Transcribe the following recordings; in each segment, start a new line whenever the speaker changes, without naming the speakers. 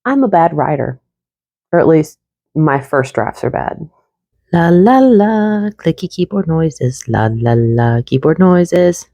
I'm a bad writer, or at least my first drafts are bad.
La la la, clicky keyboard noises. La la la, keyboard noises.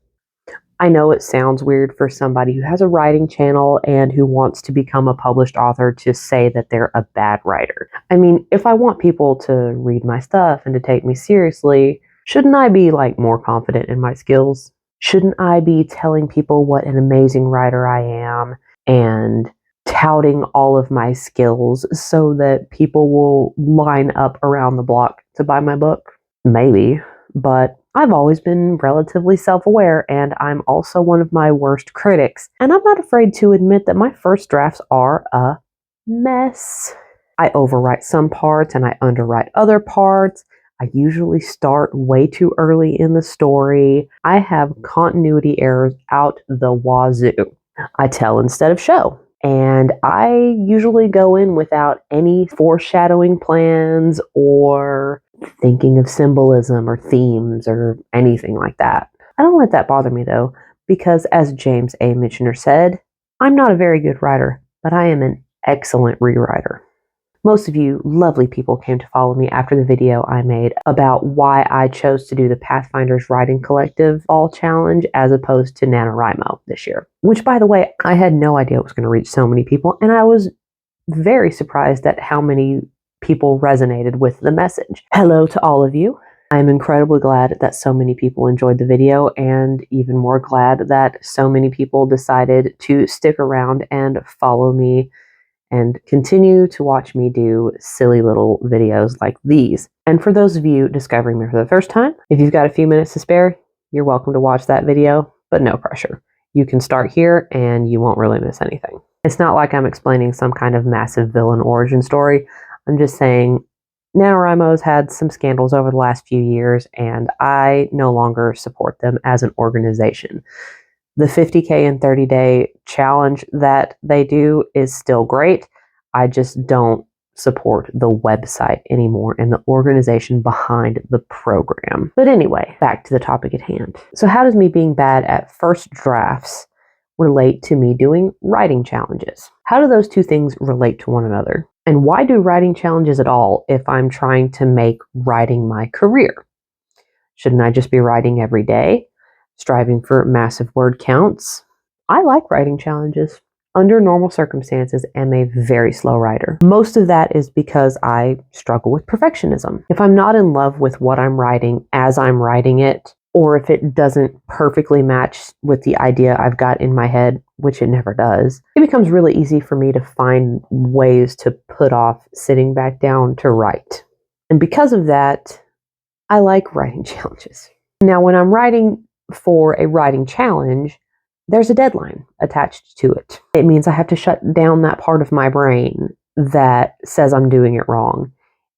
I know it sounds weird for somebody who has a writing channel and who wants to become a published author to say that they're a bad writer. I mean, if I want people to read my stuff and to take me seriously, shouldn't I be more confident in my skills? Shouldn't I be telling people what an amazing writer I am and touting all of my skills so that people will line up around the block to buy my book? Maybe, but I've always been relatively self aware, and I'm also one of my worst critics. And I'm not afraid to admit that my first drafts are a mess. I overwrite some parts and I underwrite other parts. I usually start way too early in the story. I have continuity errors out the wazoo. I tell instead of show. And I usually go in without any foreshadowing plans or thinking of symbolism or themes or anything like that. I don't let that bother me though, because as James A. Michener said, I'm not a very good writer, but I am an excellent rewriter. Most of you lovely people came to follow me after the video I made about why I chose to do the Pathfinders Writing Collective Fall Challenge as opposed to NaNoWriMo this year. Which, by the way, I had no idea it was going to reach so many people, and I was very surprised at how many people resonated with the message. Hello to all of you. I'm incredibly glad that so many people enjoyed the video, and even more glad that so many people decided to stick around and follow me and continue to watch me do silly little videos like these. And for those of you discovering me for the first time, if you've got a few minutes to spare, you're welcome to watch that video, but no pressure. You can start here and you won't really miss anything. It's not like I'm explaining some kind of massive villain origin story. I'm just saying NaNoWriMo's had some scandals over the last few years, and I no longer support them as an organization. The 50K and 30-day challenge that they do is still great. I just don't support the website anymore and the organization behind the program. But anyway, back to the topic at hand. So how does me being bad at first drafts relate to me doing writing challenges? How do those two things relate to one another? And why do writing challenges at all if I'm trying to make writing my career? Shouldn't I just be writing every day, striving for massive word counts? I like writing challenges. Under normal circumstances, am a very slow writer. Most of that is because I struggle with perfectionism. If I'm not in love with what I'm writing as I'm writing it, or if it doesn't perfectly match with the idea I've got in my head, which it never does, it becomes really easy for me to find ways to put off sitting back down to write. And because of that, I like writing challenges. Now, when I'm writing for a writing challenge, there's a deadline attached to it. It means I have to shut down that part of my brain that says I'm doing it wrong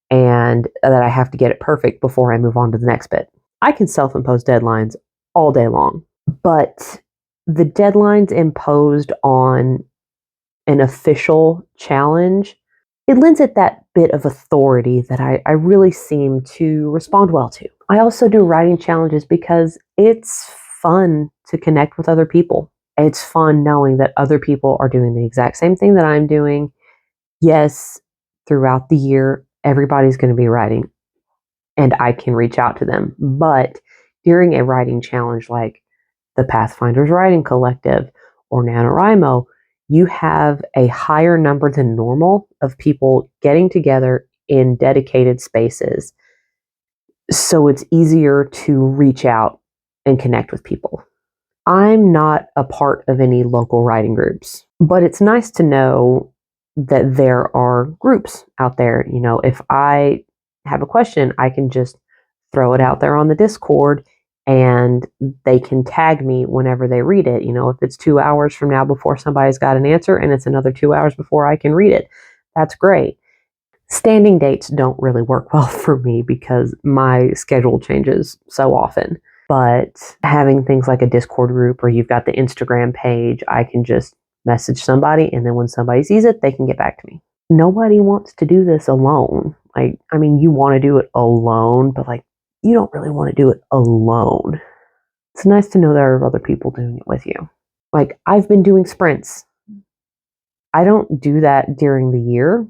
and that I have to get it perfect before I move on to the next bit. I can self-impose deadlines all day long, but the deadlines imposed on an official challenge, it lends it that bit of authority that I really seem to respond well to. I also do writing challenges because it's fun to connect with other people. It's fun knowing that other people are doing the exact same thing that I'm doing. Yes, throughout the year, everybody's going to be writing, and I can reach out to them. But during a writing challenge like the Pathfinders Writing Collective or NaNoWriMo, you have a higher number than normal of people getting together in dedicated spaces. So it's easier to reach out and connect with people. I'm not a part of any local writing groups, but it's nice to know that there are groups out there. You know, if I have a question, I can just throw it out there on the Discord and they can tag me whenever they read it. You know, if it's 2 hours from now before somebody's got an answer and it's another 2 hours before I can read it, that's great. Standing dates don't really work well for me because my schedule changes so often. But having things like a Discord group or you've got the Instagram page, I can just message somebody and then when somebody sees it, they can get back to me. Nobody wants to do this alone. I mean, you want to do it alone, but you don't really want to do it alone. It's nice to know there are other people doing it with you. I've been doing sprints I don't do that during the year,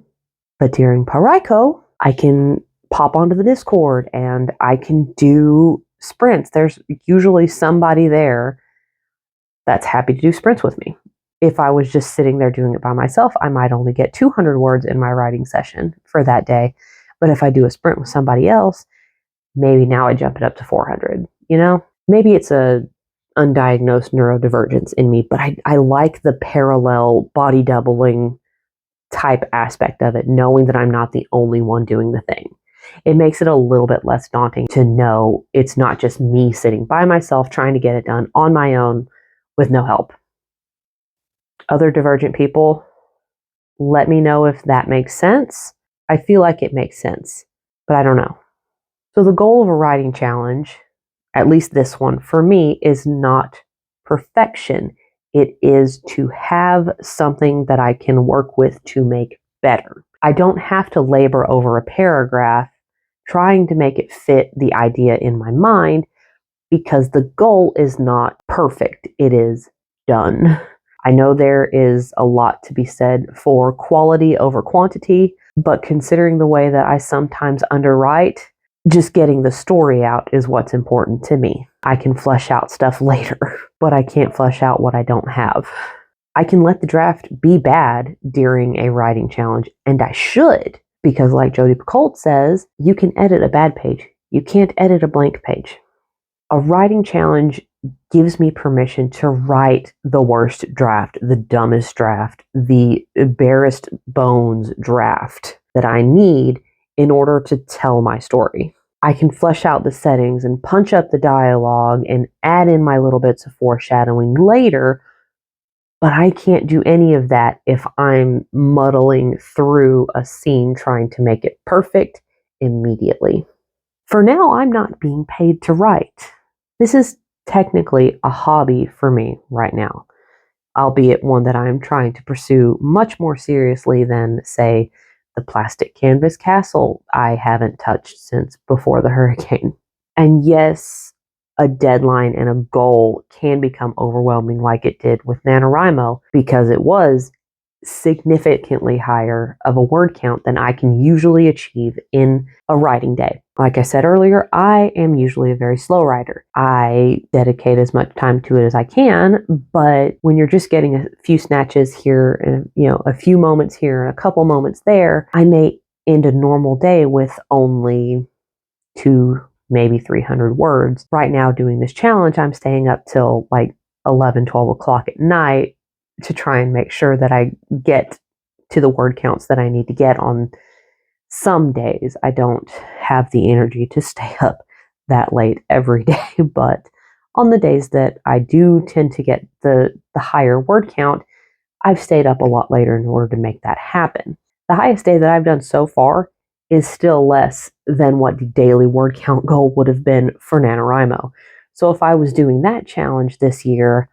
but during Paraiko, I can pop onto the Discord and I can do sprints. There's usually somebody there that's happy to do sprints with me. If I was just sitting there doing it by myself, I might only get 200 words in my writing session for that day. But if I do a sprint with somebody else, maybe now I jump it up to 400, you know? Maybe it's a undiagnosed neurodivergence in me, but I like the parallel body doubling type aspect of it, knowing that I'm not the only one doing the thing. It makes it a little bit less daunting to know it's not just me sitting by myself trying to get it done on my own with no help. Other divergent people, let me know if that makes sense. I feel like it makes sense, but I don't know. So the goal of a writing challenge, at least this one for me, is not perfection. It is to have something that I can work with to make better. I don't have to labor over a paragraph trying to make it fit the idea in my mind because the goal is not perfect. It is done. I know there is a lot to be said for quality over quantity, but considering the way that I sometimes underwrite, just getting the story out is what's important to me. I can flesh out stuff later, but I can't flesh out what I don't have. I can let the draft be bad during a writing challenge, and I should, because like Jodi Picoult says, you can edit a bad page. You can't edit a blank page. A writing challenge gives me permission to write the worst draft, the dumbest draft, the barest bones draft that I need in order to tell my story. I can flesh out the settings and punch up the dialogue and add in my little bits of foreshadowing later, but I can't do any of that if I'm muddling through a scene trying to make it perfect immediately. For now, I'm not being paid to write. This is technically a hobby for me right now, albeit one that I'm trying to pursue much more seriously than, say, the plastic canvas castle I haven't touched since before the hurricane. And yes, a deadline and a goal can become overwhelming like it did with NaNoWriMo because it was significantly higher of a word count than I can usually achieve in a writing day. Like I said earlier, I am usually a very slow writer. I dedicate as much time to it as I can, but when you're just getting a few snatches here and a few moments here and a couple moments there, I may end a normal day with only 2, maybe 300 words. Right now doing this challenge, I'm staying up till like 11, 12 o'clock at night to try and make sure that I get to the word counts that I need to get on some days. I don't have the energy to stay up that late every day, but on the days that I do tend to get the higher word count, I've stayed up a lot later in order to make that happen. The highest day that I've done so far is still less than what the daily word count goal would have been for NaNoWriMo. So if I was doing that challenge this year,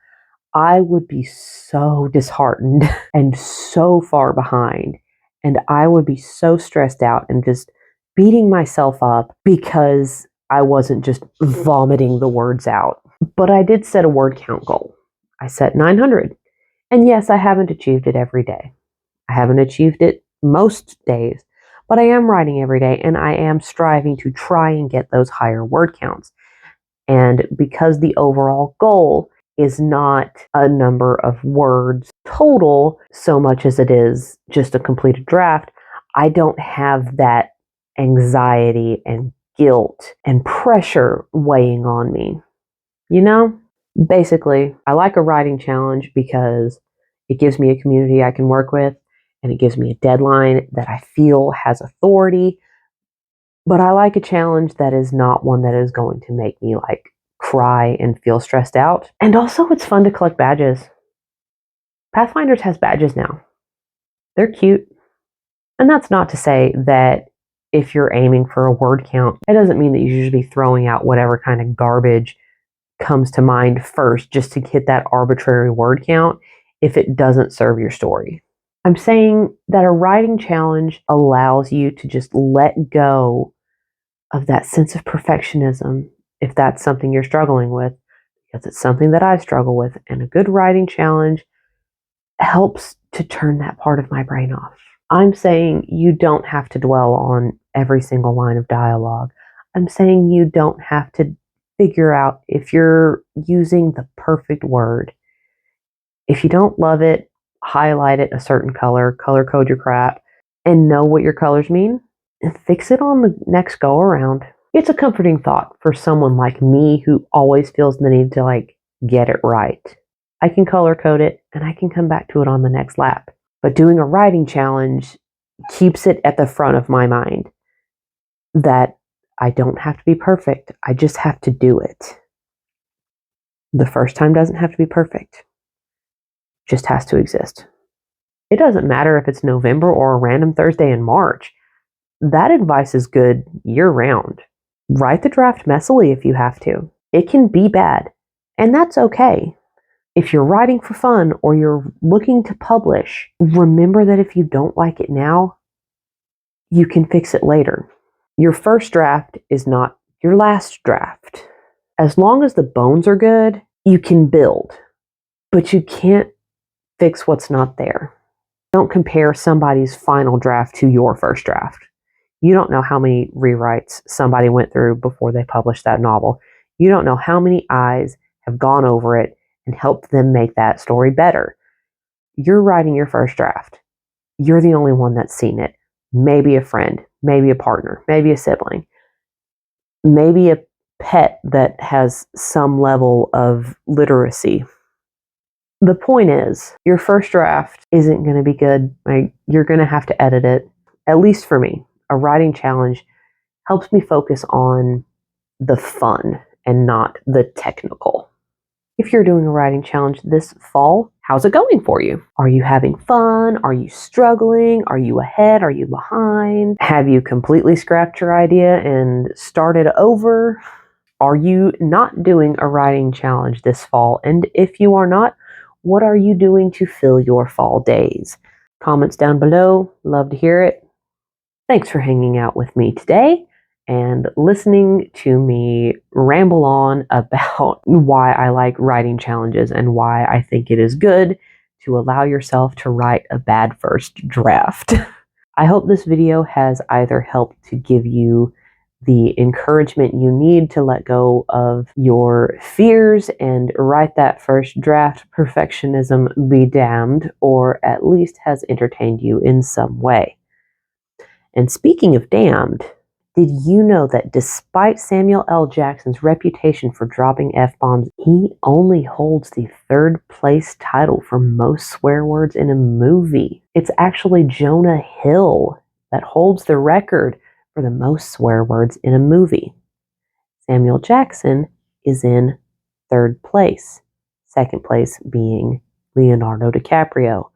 I would be so disheartened and so far behind. And I would be so stressed out and just beating myself up because I wasn't just vomiting the words out. But I did set a word count goal. I set 900. And yes, I haven't achieved it every day. I haven't achieved it most days, but I am writing every day and I am striving to try and get those higher word counts. And because the overall goal is not a number of words total so much as it is just a completed draft, I don't have that anxiety and guilt and pressure weighing on me. You know? Basically, I like a writing challenge because it gives me a community I can work with and it gives me a deadline that I feel has authority. But I like a challenge that is not one that is going to make me like cry and feel stressed out. And also, it's fun to collect badges. Pathfinders has badges now. They're cute. And that's not to say that if you're aiming for a word count, it doesn't mean that you should be throwing out whatever kind of garbage comes to mind first just to hit that arbitrary word count if it doesn't serve your story. I'm saying that a writing challenge allows you to just let go of that sense of perfectionism if that's something you're struggling with, because it's something that I struggle with. And a good writing challenge helps to turn that part of my brain off. I'm saying you don't have to dwell on every single line of dialogue. I'm saying you don't have to figure out if you're using the perfect word. If you don't love it, highlight it a certain color, color code your crap, and know what your colors mean, and fix it on the next go around. It's a comforting thought for someone like me who always feels the need to get it right. I can color code it and I can come back to it on the next lap. But doing a writing challenge keeps it at the front of my mind that I don't have to be perfect. I just have to do it. The first time doesn't have to be perfect. Just has to exist. It doesn't matter if it's November or a random Thursday in March. That advice is good year round. Write the draft messily if you have to. It can be bad, and that's okay. If you're writing for fun or you're looking to publish, remember that if you don't like it now, you can fix it later. Your first draft is not your last draft. As long as the bones are good, you can build, but you can't fix what's not there. Don't compare somebody's final draft to your first draft. You don't know how many rewrites somebody went through before they published that novel. You don't know how many eyes have gone over it and helped them make that story better. You're writing your first draft. You're the only one that's seen it. Maybe a friend, maybe a partner, maybe a sibling, maybe a pet that has some level of literacy. The point is, your first draft isn't going to be good. You're going to have to edit it. At least for me, a writing challenge helps me focus on the fun and not the technical. If you're doing a writing challenge this fall, how's it going for you? Are you having fun? Are you struggling? Are you ahead? Are you behind? Have you completely scrapped your idea and started over? Are you not doing a writing challenge this fall? And if you are not, what are you doing to fill your fall days? Comments down below. Love to hear it. Thanks for hanging out with me today and listening to me ramble on about why I like writing challenges and why I think it is good to allow yourself to write a bad first draft. I hope this video has either helped to give you the encouragement you need to let go of your fears and write that first draft, perfectionism be damned, or at least has entertained you in some way. And speaking of damned, did you know that despite Samuel L. Jackson's reputation for dropping F-bombs, he only holds the third place title for most swear words in a movie? It's actually Jonah Hill that holds the record for the most swear words in a movie. Samuel Jackson is in third place, second place being Leonardo DiCaprio.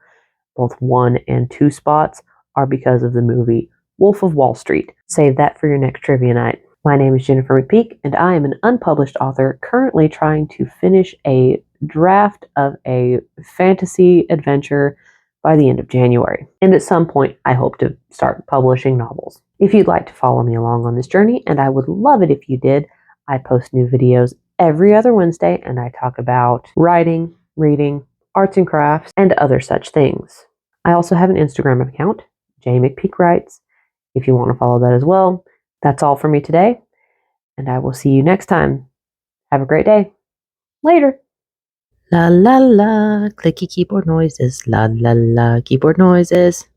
Both 1 and 2 spots are because of the movie Wolf of Wall Street. Save that for your next trivia night. My name is Jennifer McPeak, and I am an unpublished author currently trying to finish a draft of a fantasy adventure by the end of January. And at some point, I hope to start publishing novels. If you'd like to follow me along on this journey, and I would love it if you did, I post new videos every other Wednesday, and I talk about writing, reading, arts and crafts, and other such things. I also have an Instagram account, J McPeak Writes, if you want to follow that as well. That's all for me today, and I will see you next time. Have a great day. Later.
La la la, clicky keyboard noises. La la la, keyboard noises.